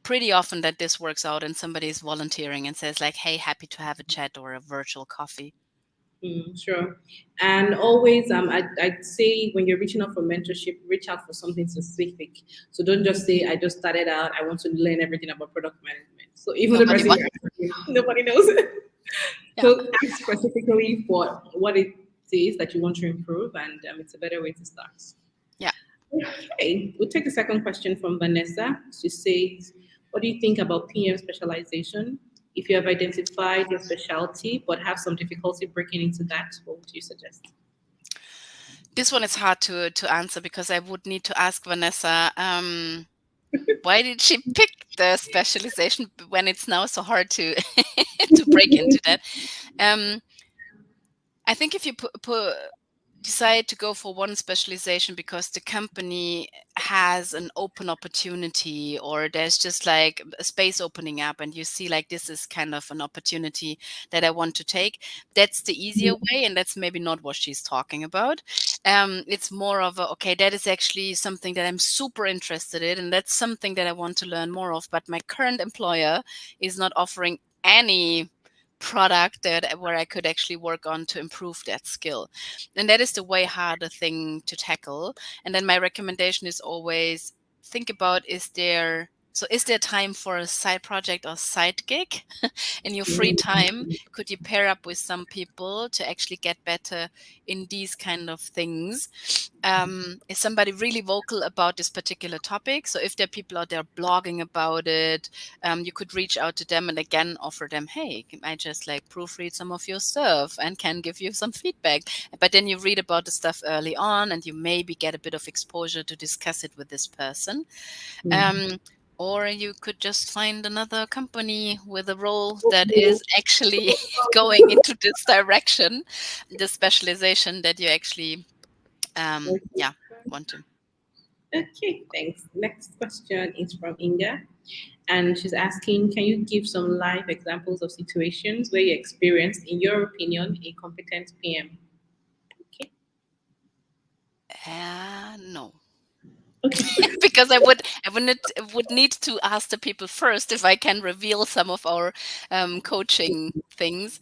pretty often that this works out and somebody is volunteering and says like, hey, happy to have a chat or a virtual coffee. Sure. And always, I'd say when you're reaching out for mentorship, reach out for something specific. So don't just say, I just started out, I want to learn everything about product management. So even the Nobody person was. you're asking, nobody knows. Yeah. So ask specifically for what it is that you want to improve, and it's a better way to start. Yeah. Okay, we'll take the second question from Vanessa. She says, what do you think about PM specialization? If you have identified your specialty but have some difficulty breaking into that, what would you suggest? This one is hard to answer because I would need to ask Vanessa, why did she pick the specialization when it's now so hard to to break into that? Um, I think if you decide to go for one specialization because the company has an open opportunity, or there's just like a space opening up and you see like this is kind of an opportunity that I want to take, that's the easier way, and that's maybe not what she's talking about. It's more of a, okay, that is actually something that I'm super interested in, and that's something that I want to learn more of, but my current employer is not offering any product that where I could actually work on to improve that skill. And that is the way harder thing to tackle. And then my recommendation is always think about, is there time for a side project or side gig in your free time? Could you pair up with some people to actually get better in these kind of things? Is somebody really vocal about this particular topic? So if there are people out there blogging about it, you could reach out to them and again offer them, hey, can I just like proofread some of your stuff and can give you some feedback? But then you read about the stuff early on and you maybe get a bit of exposure to discuss it with this person. Or you could just find another company with a role that is actually going into this direction, the specialization that you actually, yeah, want to. Okay, thanks. Next question is from Inga, and she's asking, can you give some live examples of situations where you experienced, in your opinion, a competent PM? Okay. No. Okay. Because I would need to ask the people first if I can reveal some of our coaching things.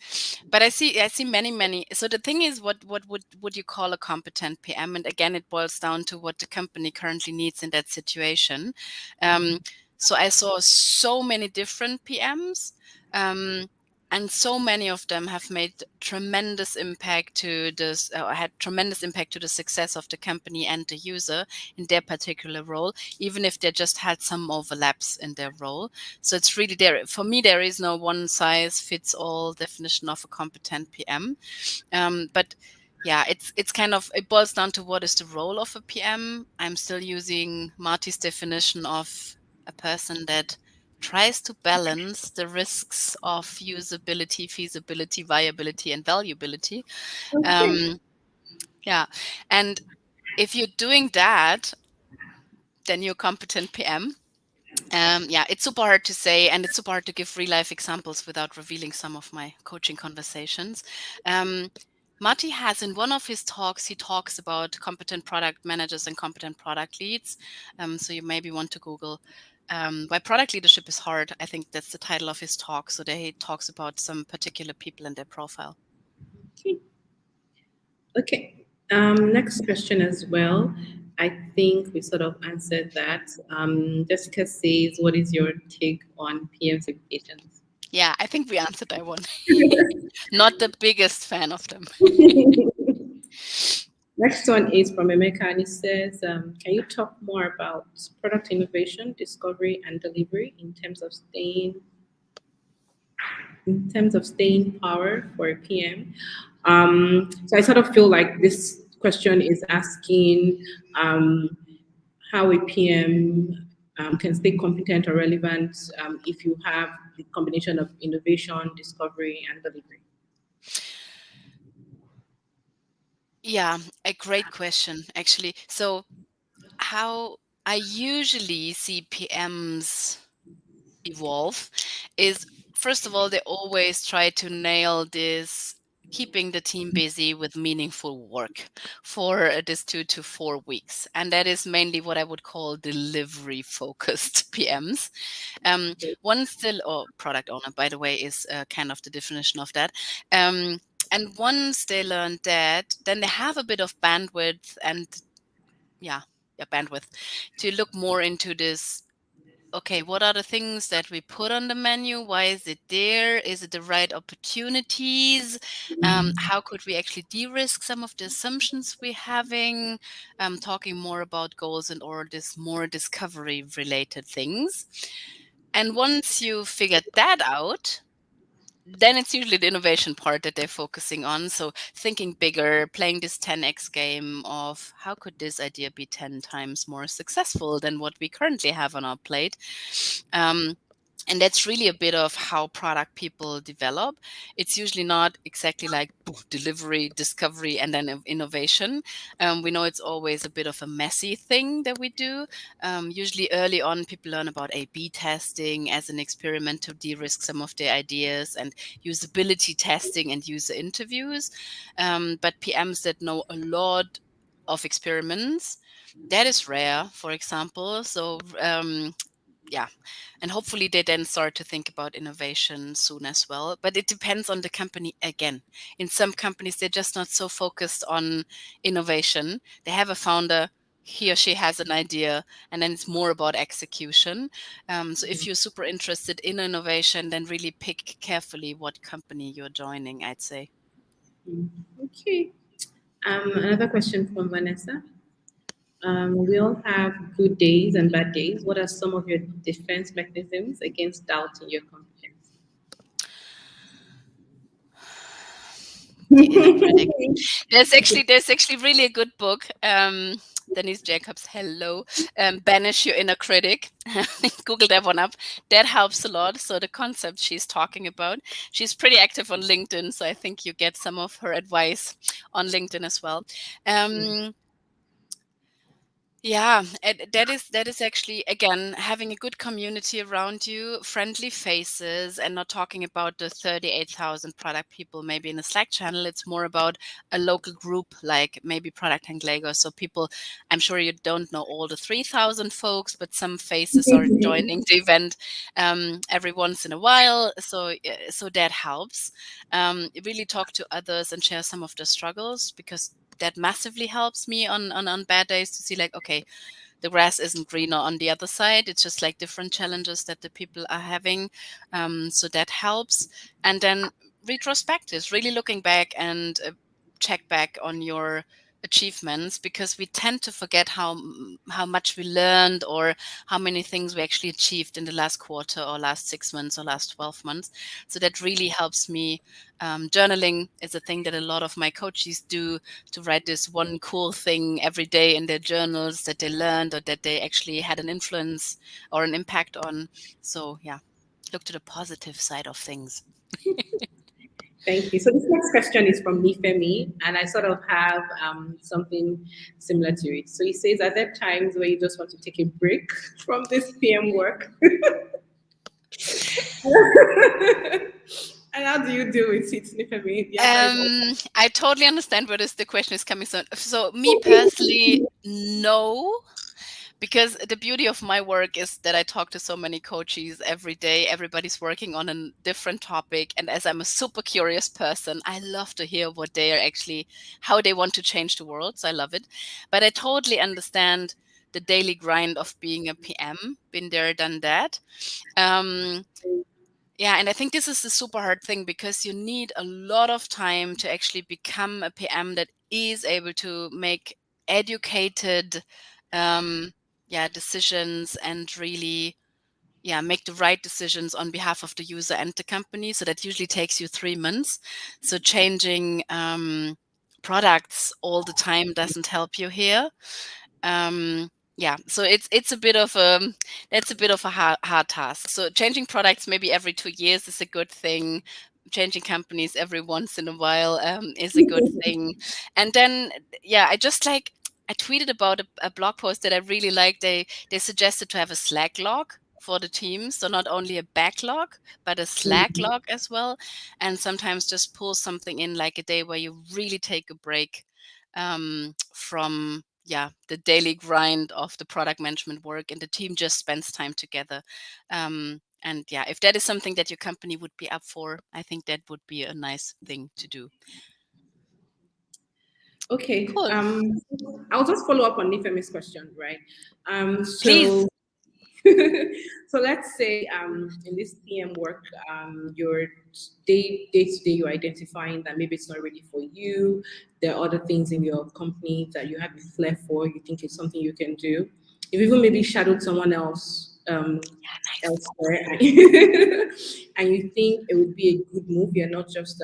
But I see many. So the thing is, what would you call a competent PM? And again, it boils down to what the company currently needs in that situation. Um, so I saw so many different PMs. And so many of them have made tremendous impact to this, had tremendous impact to the success of the company and the user in their particular role, even if they just had some overlaps in their role. So it's really there. For me, there is no one size fits all definition of a competent PM. But yeah, it's kind of, it boils down to what is the role of a PM. I'm still using Marty's definition of a person that tries to balance the risks of usability, feasibility, viability, and valuability. Okay. Um, yeah, and if you're doing that, then you're a competent PM. Yeah, it's super hard to say, and it's super hard to give real life examples without revealing some of my coaching conversations. Marty has in one of his talks, he talks about competent product managers and competent product leads. So you maybe want to Google why product leadership is hard. I think that's the title of his talk. So there he talks about some particular people and their profile. Okay. Okay. Next question as well. I think we sort of answered that. Jessica says, what is your take on PM certifications? Yeah, I think we answered that one. Not the biggest fan of them. Next one is from Emeka, and it says, can you talk more about product innovation, discovery, and delivery in terms of staying power for a PM? So I sort of feel like this question is asking how a PM can stay competent or relevant if you have the combination of innovation, discovery, and delivery. Yeah, a great question, actually. So, how I usually see PMs evolve is, first of all, they always try to nail this keeping the team busy with meaningful work for this 2 to 4 weeks. And that is mainly what I would call delivery focused PMs. One still, or product owner, by the way, is kind of the definition of that. And once they learn that, then they have a bit of bandwidth and bandwidth to look more into this. Okay, what are the things that we put on the menu? Why is it there? Is it the right opportunities? How could we actually de-risk some of the assumptions we're having? Talking more about goals and or this more discovery related things. And once you figured that out, then it's usually the innovation part that they're focusing on. So thinking bigger, playing this 10x game of how could this idea be 10 times more successful than what we currently have on our plate. And that's really a bit of how product people develop. It's usually not exactly like delivery, discovery, and then innovation. We know it's always a bit of a messy thing that we do. Usually early on, people learn about A/B testing as an experiment to de-risk some of their ideas, and usability testing and user interviews. But PMs that know a lot of experiments, that is rare, for example. So and hopefully they then start to think about innovation soon as well. But it depends on the company again. In some companies, they're just not so focused on innovation. They have a founder, he or she has an idea, and then it's more about execution. So if you're super interested in innovation, then really pick carefully what company you're joining, I'd say. Okay. Another question from Vanessa. We all have good days and bad days. What are some of your defense mechanisms against doubt in your competence? The inner critic. There's actually really a good book. Denise Jacobs, hello. Banish your inner critic. Google that one up. That helps a lot. So the concept she's talking about, she's pretty active on LinkedIn. So I think you get some of her advice on LinkedIn as well. Yeah, that is actually again having a good community around you, friendly faces, and not talking about the 38,000 product people maybe in a Slack channel. It's more about a local group like maybe ProductTank Lagos. So people, I'm sure you don't know all the 3,000 folks, but some faces are joining the event every once in a while. So that helps. Really talk to others and share some of the struggles, because that massively helps me on bad days to see like, okay, the grass isn't greener on the other side. It's just like different challenges that the people are having. So that helps. And then retrospectives, really looking back and check back on your achievements, because we tend to forget how much we learned or how many things we actually achieved in the last quarter or last 6 months or last 12 months. So that really helps me. Journaling is a thing that a lot of my coaches do, to write this one cool thing every day in their journals that they learned or that they actually had an influence or an impact on. So yeah, look to the positive side of things. Thank you. So this next question is from Nifemi, and I sort of have something similar to it. So he says, are there times where you just want to take a break from this PM work? And how do you deal with it, Nifemi? The answer is I totally understand where the question is coming from. So me personally, no. Because the beauty of my work is that I talk to so many coaches every day. Everybody's working on a different topic. And as I'm a super curious person, I love to hear what they are actually, how they want to change the world. So I love it. But I totally understand the daily grind of being a PM, been there, done that. Yeah, and I think this is the super hard thing, because you need a lot of time to actually become a PM that is able to make educated decisions and really make the right decisions on behalf of the user and the company. So that usually takes you 3 months. So changing products all the time doesn't help you here. So it's a bit of a hard task. So changing products maybe every 2 years is a good thing. Changing companies every once in a while is a good thing. And then I tweeted about a blog post that I really liked. They suggested to have a Slack log for the team, so not only a backlog but a Slack log as well. And sometimes just pull something in, like a day where you really take a break from the daily grind of the product management work, and the team just spends time together. And yeah, if that is something that your company would be up for, I think that would be a nice thing to do. Okay. Cool. I'll just follow up on Nifemi's question, right? Please. So so let's say in this PM work, your day to day, you're identifying that maybe it's not really for you. There are other things in your company that you have a flair for. You think it's something you can do. You've even maybe shadowed someone else elsewhere, and, and you think it would be a good move. You're not just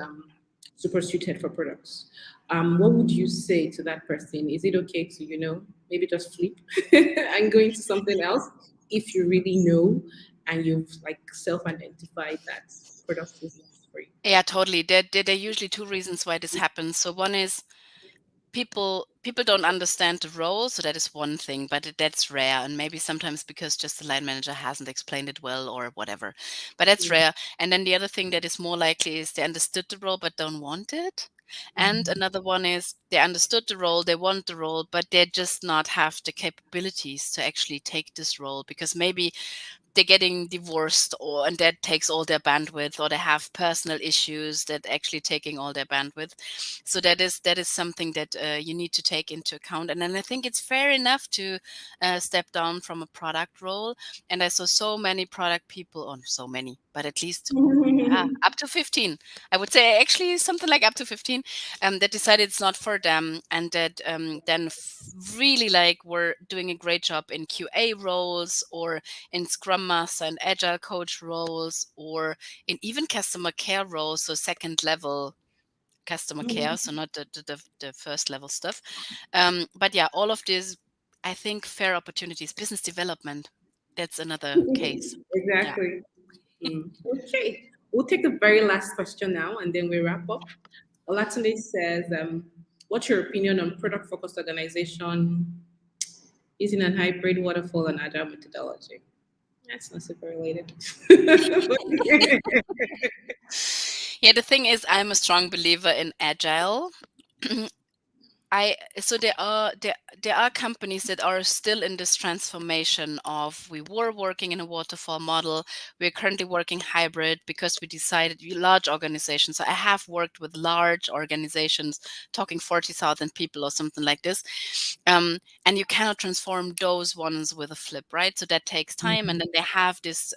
super suited for products. What would you say to that person? Is it okay to, maybe just flip and go into something else if you really know and you've like self-identified that product is not for you? Yeah, totally. There are usually two reasons why this happens. So one is people don't understand the role, so that is one thing, but that's rare, and maybe sometimes because just the line manager hasn't explained it well or whatever, but that's rare. And then the other thing that is more likely is they understood the role but don't want it. And another one is they understood the role, they want the role, but they just not have the capabilities to actually take this role, because maybe they're getting divorced, and that takes all their bandwidth, or they have personal issues that actually taking all their bandwidth. So that is something that you need to take into account. And then I think it's fair enough to step down from a product role. And I saw so many product people, or so many, but at least up to 15, I would say, actually something like up to 15, that decided it's not for them, and that then really like were doing a great job in QA roles, or in Scrum Master and Agile coach roles, or in even customer care roles, so second level customer care, so not the first level stuff. But yeah, all of this, I think, fair opportunities, business development, that's another case. Yeah. Exactly. Okay. We'll take the very last question now and then we wrap up. Olatunde says, what's your opinion on product focused organization using a hybrid waterfall and agile methodology? That's not super related. Yeah, the thing is, I'm a strong believer in agile. There are companies that are still in this transformation of, we were working in a waterfall model, we're currently working hybrid because we decided, large organizations. So I have worked with large organizations talking 40,000 people or something like this. And you cannot transform those ones with a flip, right? So that takes time. And then they have this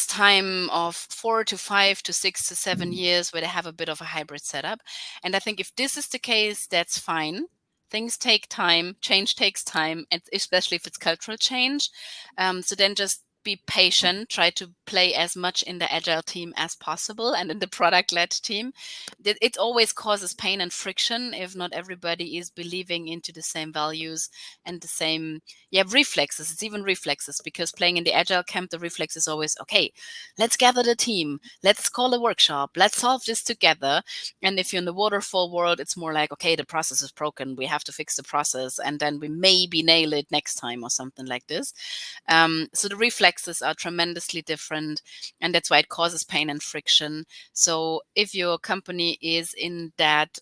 time of 4 to 5 to 6 to 7 years where they have a bit of a hybrid setup. And I think if this is the case, that's fine. Things take time, change takes time, and especially if it's cultural change. So then just be patient, try to play as much in the agile team as possible and in the product-led team. It always causes pain and friction if not everybody is believing into the same values and the same reflexes. It's even reflexes, because playing in the agile camp, the reflex is always, okay, let's gather the team, let's call a workshop, let's solve this together. And if you're in the waterfall world, it's more like, okay, the process is broken, we have to fix the process, and then we maybe nail it next time or something like this. So the reflexes are tremendously different, and that's why it causes pain and friction. So if your company is in that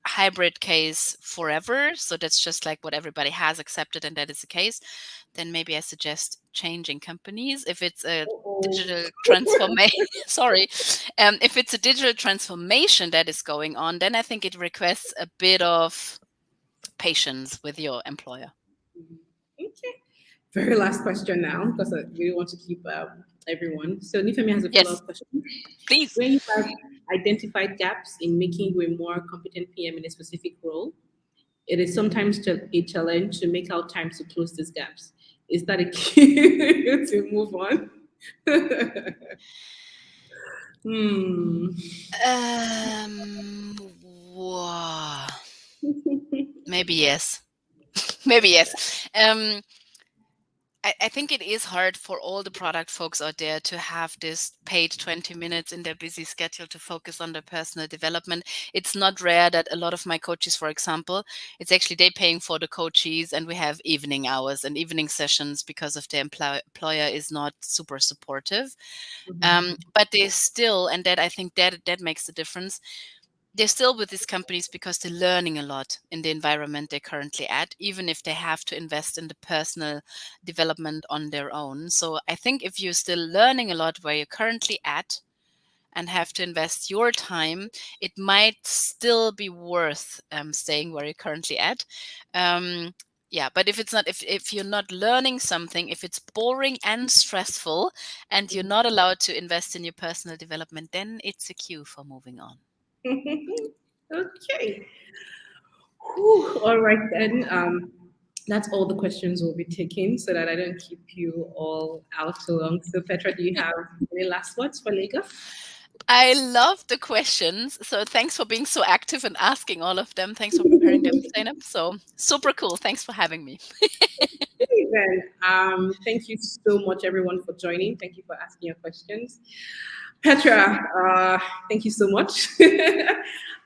hybrid case forever, so that's just like what everybody has accepted and that is the case, then maybe I suggest changing companies. If it's a digital transformation sorry, if it's a digital transformation that is going on, then I think it requests a bit of patience with your employer. Okay. Very last question now, because I really want to keep everyone. So Nifemi has a Yes, follow-up question. please. When you have identified gaps in making you a more competent PM in a specific role, it is sometimes a challenge to make out time to close these gaps. Is that a key to move on? Hmm. Um, wow. Maybe yes. Maybe yes. I think it is hard for all the product folks out there to have this paid 20 minutes in their busy schedule to focus on their personal development. It's not rare that a lot of my coaches, for example, it's actually they paying for the coaches, and we have evening hours and evening sessions because of the employer is not super supportive. But they still, and that I think that makes the difference. they're still with these companies because they're learning a lot in the environment they're currently at, even if they have to invest in the personal development on their own. So I think if you're still learning a lot where you're currently at and have to invest your time, it might still be worth staying where you're currently at. Yeah, but if it's not, if you're not learning something, if it's boring and stressful and you're not allowed to invest in your personal development, then it's a cue for moving on. Okay. Whew, all right then. That's all the questions we'll be taking so that I don't keep you all out too long. So Petra, do you have any last words for Lagos? I love the questions. So thanks for being so active and asking all of them. Thanks for preparing them, Zainab. So super cool. Thanks for having me. Okay, then, thank you so much, everyone, for joining. Thank you for asking your questions. Petra, thank you so much.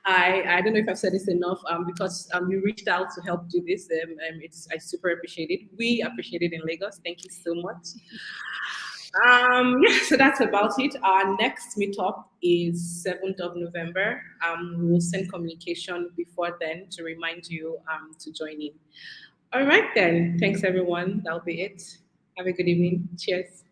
I don't know if I've said this enough because you reached out to help do this. I super appreciate it. We appreciate it in Lagos. Thank you so much. Yeah, so that's about it. Our next meetup is 7th of November. We will send communication before then to remind you to join in. All right, then. Thanks, everyone. That'll be it. Have a good evening. Cheers.